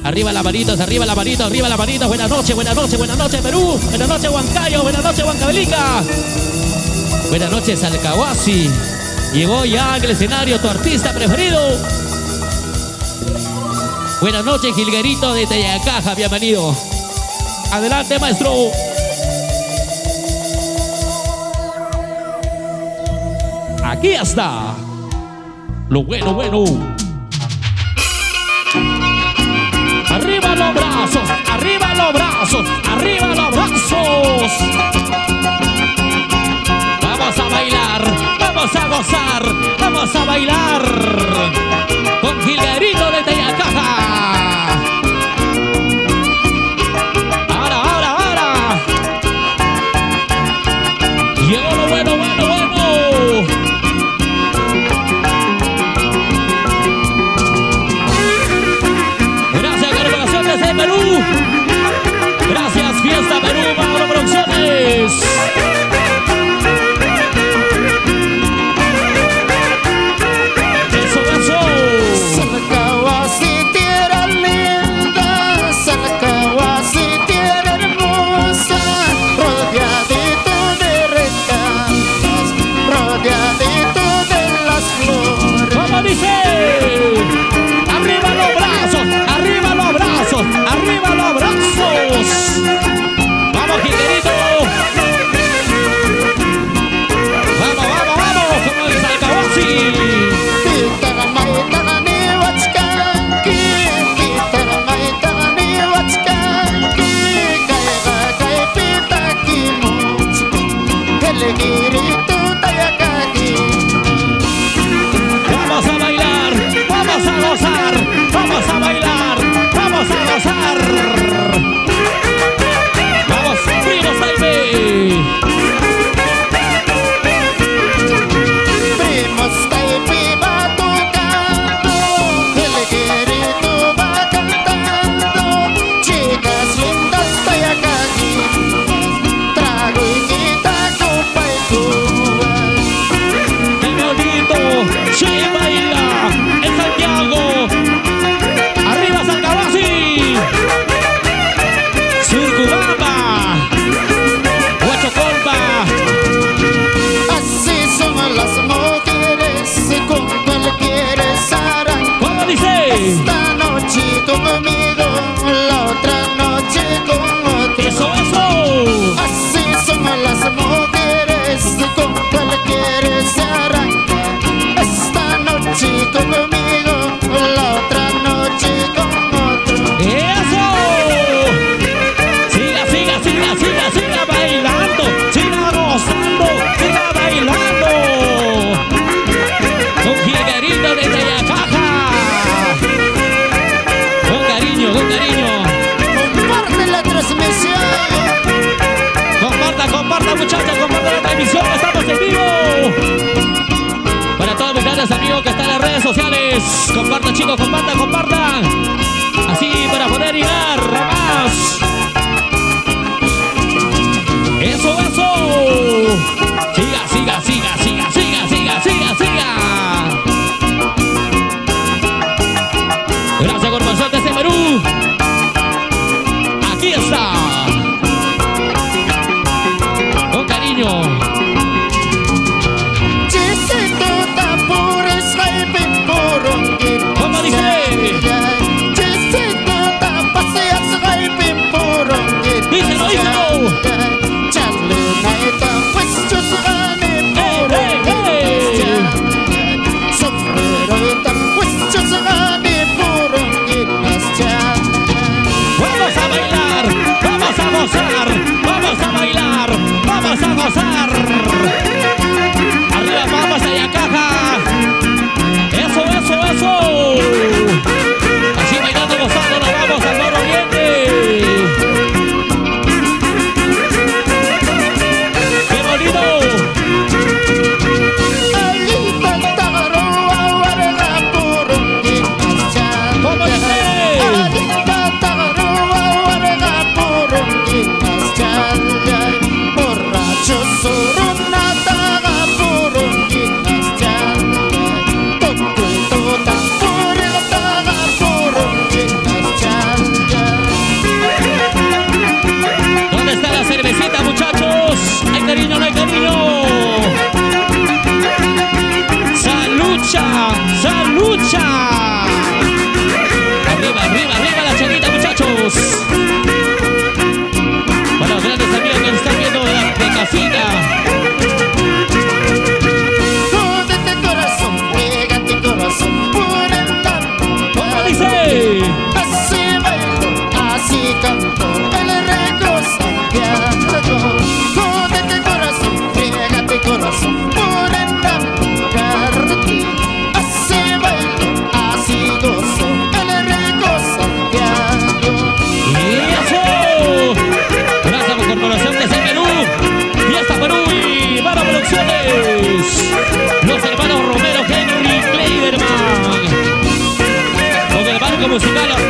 Arriba las manitos, arriba las manitos, arriba las manitos. Buenas noches, buenas noches, buenas noches Perú. Buenas noches Huancayo, buenas noches Huancavelica. Buenas noches Alcahuasi. Llegó ya en el escenario tu artista preferido. Buenas noches Gilguerito de Tayacaja, bienvenido. Adelante maestro. Aquí está lo bueno, bueno. Arriba los brazos, arriba los brazos, arriba los brazos. Vamos a bailar, vamos a gozar, vamos a bailar con Gilguerito de Tayacaja. Ahora. Llegó lo bueno, bueno, bueno. Gracias, Corporaciones de Perú. Gracias, Fiesta Perú, Mauro Producciones. Esta noche conmigo, la otra noche con otro. Eso. Así son las mujeres, con cualquiera se arranca. Esta noche conmigo, la otra noche con otro. Eso. Siga bailando, siga gozando, siga bailando. Con Gilguerito de Tayacaja. Con cariño. Comparte la transmisión. Comparta muchachos, comparta la transmisión. Estamos en vivo. Para todos mis grandes amigos que están en las redes sociales. Compartan chicos, compartan. Así para poder llegar a más. Eso. Siga. Gracias Corporaciones de Perú. Aquí está. Con cariño. ¿Cómo dice? Díselo. Vamos a bailar, vamos a gozar. Arriba vamos a Tayacaja. Eso. Así bailando, gozando, nos vamos al Nororiente. ¡Qué bonito! ¿Cómo dice?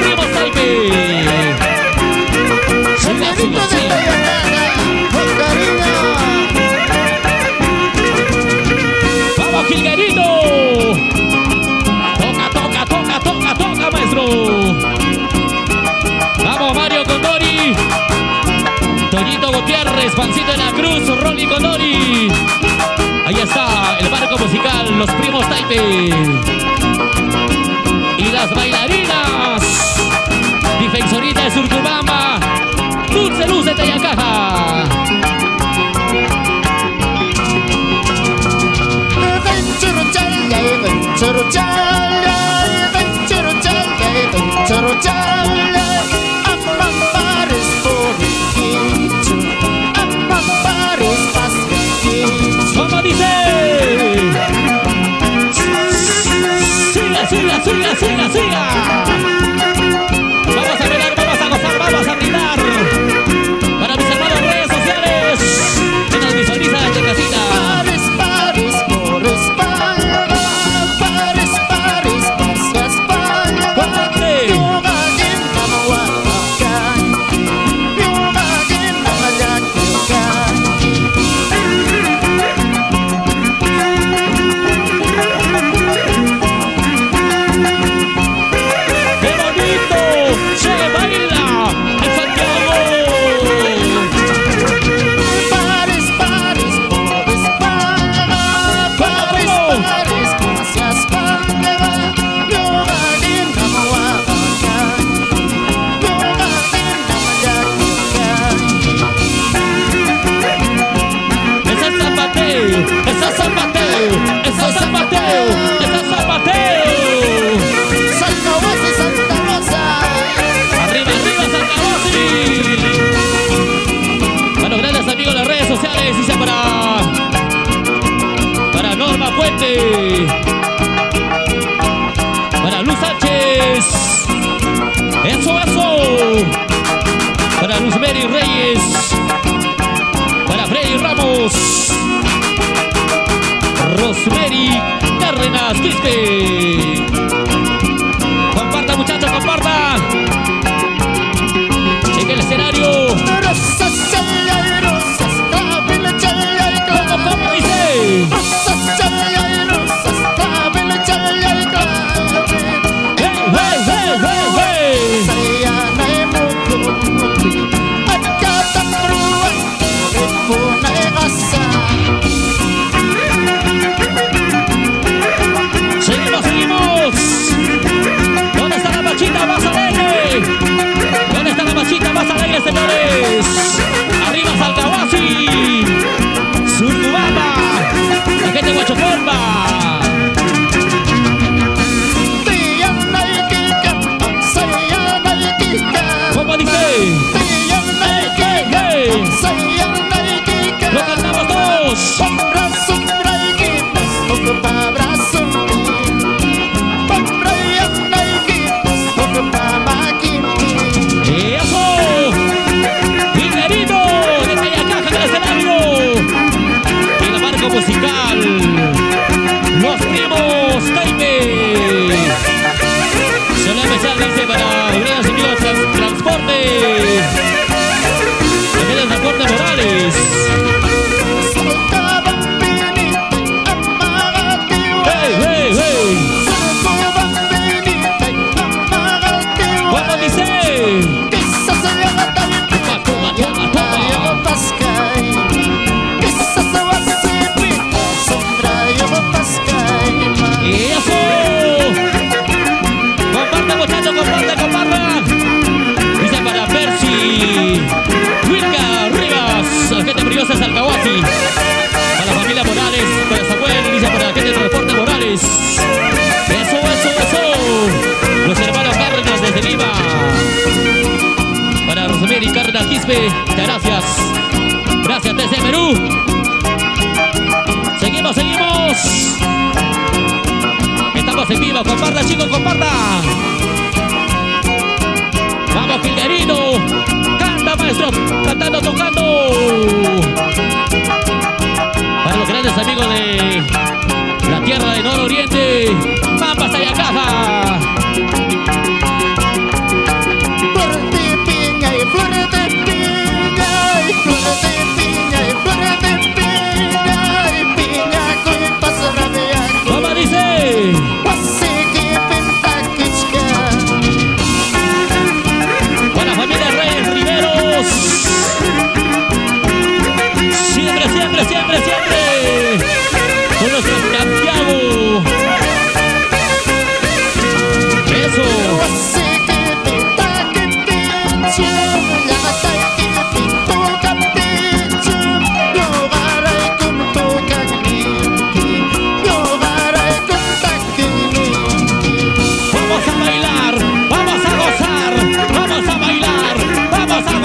primos Taipe. Gilguerito de Tayacana, con cariño. Vamos, Gilguerito. Toca, maestro. Vamos, Mario Condori. Toñito Gutiérrez, Pancito de la Cruz, Rolly Condori. Ahí está el barco musical, los primos Taipe. Y las bailarinas. Defensorita de Surcubamba, Dulce Luz de Tayacaja. ¿Cómo dice? Siga. Vamos a bailar, vamos a gozar, vamos a brindar. Para mis hermanos en redes sociales, que nos visualizan desde casita. Dice para Norma Fuente, para Luz Sánchez, eso, para Luz Mary Reyes, para Freddy Ramos, Rosemary Cárdenas Quispe. Comparta, muchachos, comparta en el escenario. ¿Cómo dice? Seguimos. ¿Dónde está la machita más alegre? ¿Dónde está la machita más alegre, señores? Arriba Salcahuasi, Surcubamba, la gente de Huachopolpa. ¿Cómo dice? Hey. Lo cantamos todos. ¡Eso! ¡Gilguerito de Tayacaja en el escenario! Y el marco musical, los primos Taipe. Se lo especial dice para grandes amigos transporte. También el transporte Morales. Hey. ¿Cómo dice? Y eso. Compartan, muchachos, compartan. Dice para Percy Wilka Rivas, la gente briosa de Salcahuasi. Para la familia Morales, para Samuel, dice para la gente de Transporte Morales. Eso. Los hermanos Cárdenas desde Lima. Para Rosemary Cárdenas Quispe, muchas gracias. Gracias, TC Perú. Seguimos. Estamos en vivo, comparta, chicos, comparta. Vamos, Gilguerito. Canta, maestro, cantando, tocando. Para los grandes amigos de la tierra de Nororiente, Pampas Tayacaja.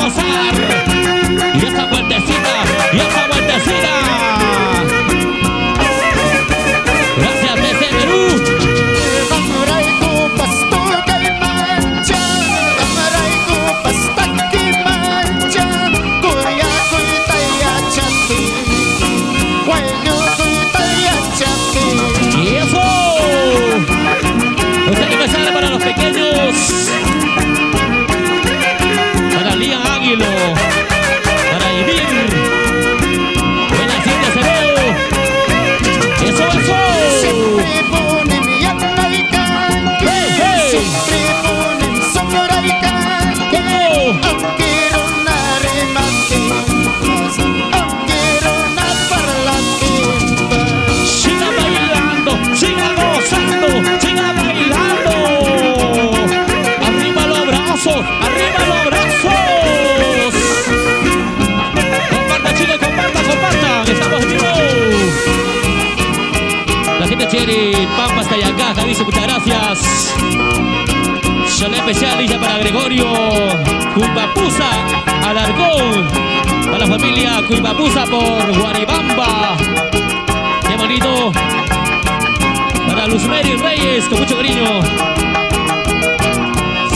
gozar. Y esa vueltecita, y esa vueltecita. Gracias desde Perú. Y eso. Los aniversarios para los pequeños. Para Lian Águilo. Para Ivir. Buena Cintia Acevedo. Eso, eso. Siempre ponen mi alma y canque. Hey, hey. Siempre ponen sombra y canque. Aunque una remate, aunque una parlate. Siga bailando, siga gozando, siga bailando. Arriba los brazos, arriba los brazos. Compartan, chicos, compartan, compartan. Estamos vivos. La gente chévere, Pampa hasta allá acá, dice muchas gracias. Saludo especial dice para Gregorio Cuipapusa, Alarcón. Para la familia Cuipapusa por Guaribamba. Qué bonito. Para Luzmeri Reyes, con mucho cariño.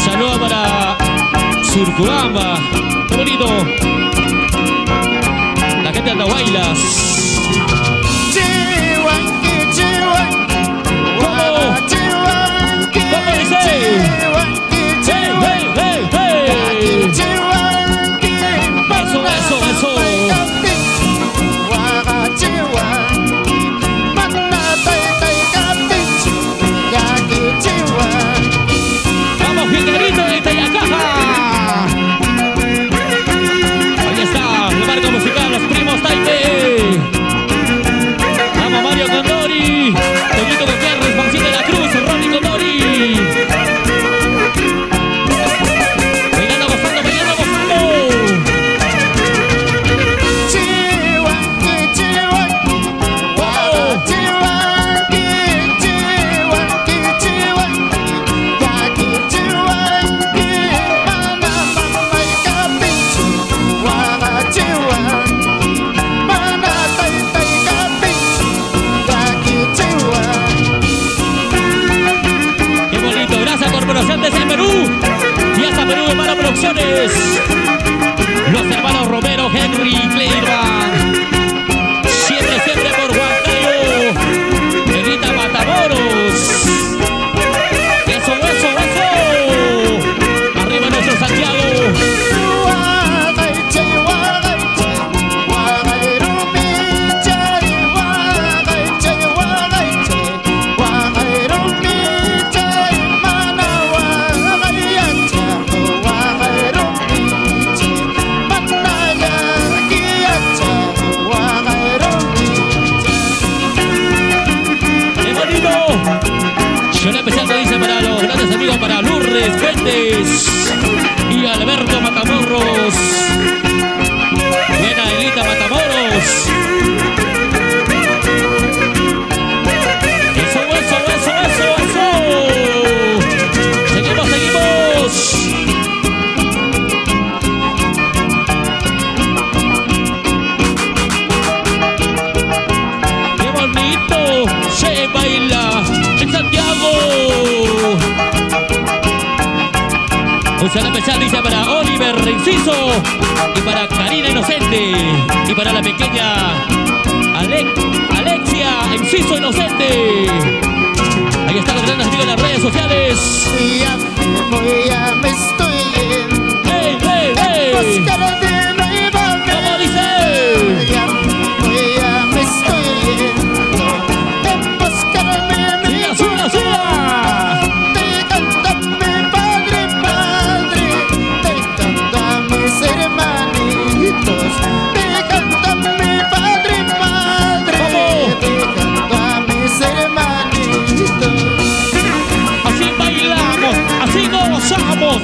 Saludos para Surcubamba. Qué bonito. La gente de Andahuaylas. Chihuanqui, chihuanqui, ¿Cómo? chihuanqui, ¿Cómo dice? chihuanqui, Hey, hey, hey, hey. chihuanqui, Eso, eso, eso. Vamos, Jicarito de Tayacaja. Ahí está, el marco musical, los primos Taipei. Vamos, Mario Condori. Toñito Gutiérrez, Juancito de la Cruz, Ronnie Condori. Bailando, gozando, bailando, gozando. Qué bonito, gracias Corporación desde Perú. Y hasta Perú de Mara Producciones. Los hermanos Romero, Henry, Cleirban. Siempre, siempre por Huancayo. Benita Matamoros. Eso, eso, eso. Arriba nuestro Santiago. ¡Qué bonito! Yo especial que dice para los grandes amigos, para Lourdes Fuentes y Alberto Matamorros. Buena Elita Matamoros. Eso, eso, eso, eso, eso. Seguimos, seguimos. Qué bonito se baila en Santiago. Un saludo especial dice para Oliver Inciso y para Karina Inocente y para la pequeña Alexia Inciso Inocente. Ahí están los grandes amigos de las redes sociales. Ya me estoy yendo. ¡Hey, hey, hey! Buscarte nuevamente. ¿Cómo dice? Ya me estoy yendo. En buscarme mi ¡Siga, siga, siga! Te canta mi padre, padre. Te canta mis hermanitos. Te canta mi padre, padre. ¿Cómo? Te canta mis hermanitos. Así bailamos, así gozamos.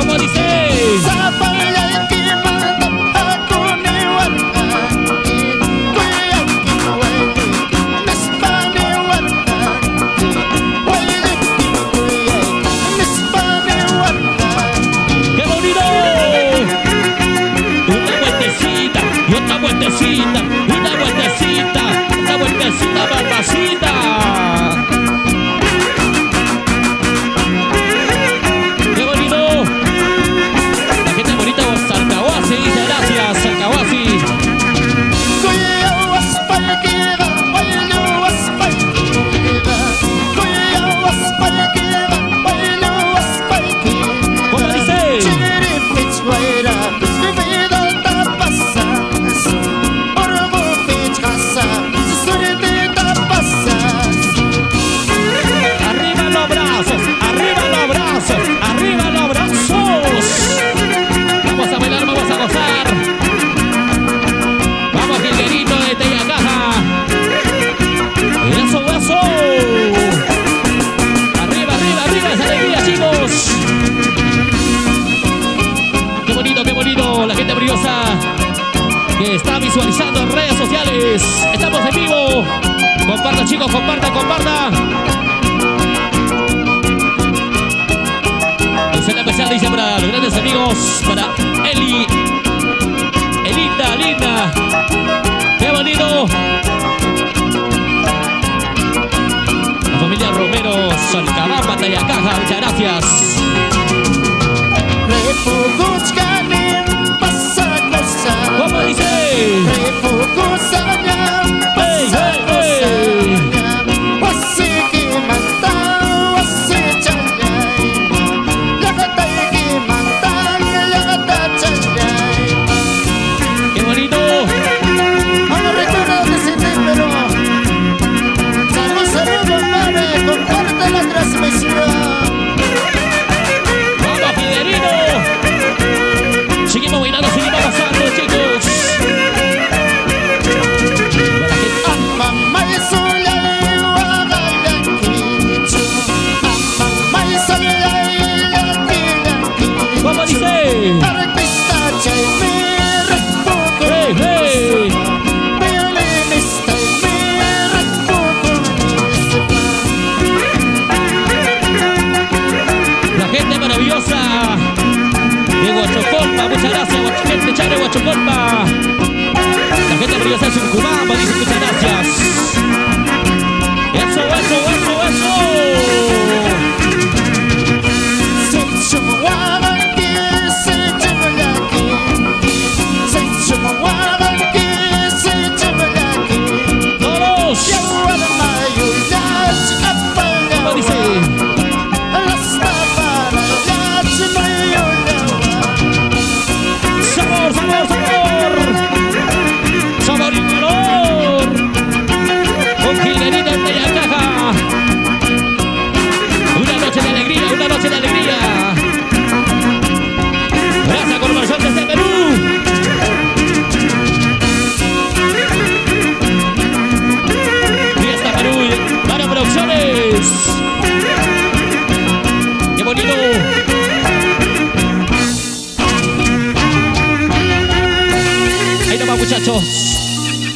¿Cómo dice? ¡Qué bonito! Una vueltecita y otra vueltecita, una vueltecita, una vueltecita, mamacita. ¡Qué bonito! La gente bonita de Salcahuasi dice gracias, Salcahuasi. ¿Cómo dice? Arriba los brazos, arriba los brazos, arriba los brazos. Vamos a bailar, vamos a gozar. Vamos, Gilguerito de Teyacaja. Eso, eso. Arriba, arriba, arriba, esa alegría, chicos. Qué bonito, la gente brillosa que está visualizando en redes sociales. Estamos en vivo. Compartan, chicos, compartan, compartan. Un saludo especial dice para los grandes amigos, para Eli, Elinda, linda. Qué bonito. La familia Romero, Salcabamba, Tayacaja, muchas gracias. ¿Cómo dice? ¡Hey, hey, hey! ¡Qué bonito! Comparte la transmisión. ¡Vamos, Fidelino! Seguimos bailando, seguimos pasando, chicos. ¿Cómo dice? ¡Hey, hey! La gente maravillosa de Huachocolpa, muchas gracias, gente chévere de Huachocolpa. La gente maravillosa de Surcubamba dice muchas gracias. Eso, eso, eso, eso. Todos. ¿Cómo dice? ¡Sabor, sabor, sabor! ¡Sabor y calor! Con Gilguerito en Teyacaja. Una noche de alegría, una noche de alegría. Gracias, Corporación desde Perú. Fiesta Perú, Mara Producciones. ¡Qué bonito! Ahí nomás, muchachos.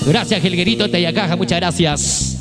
Gracias, Gilguerito de Teyacaja, muchas gracias.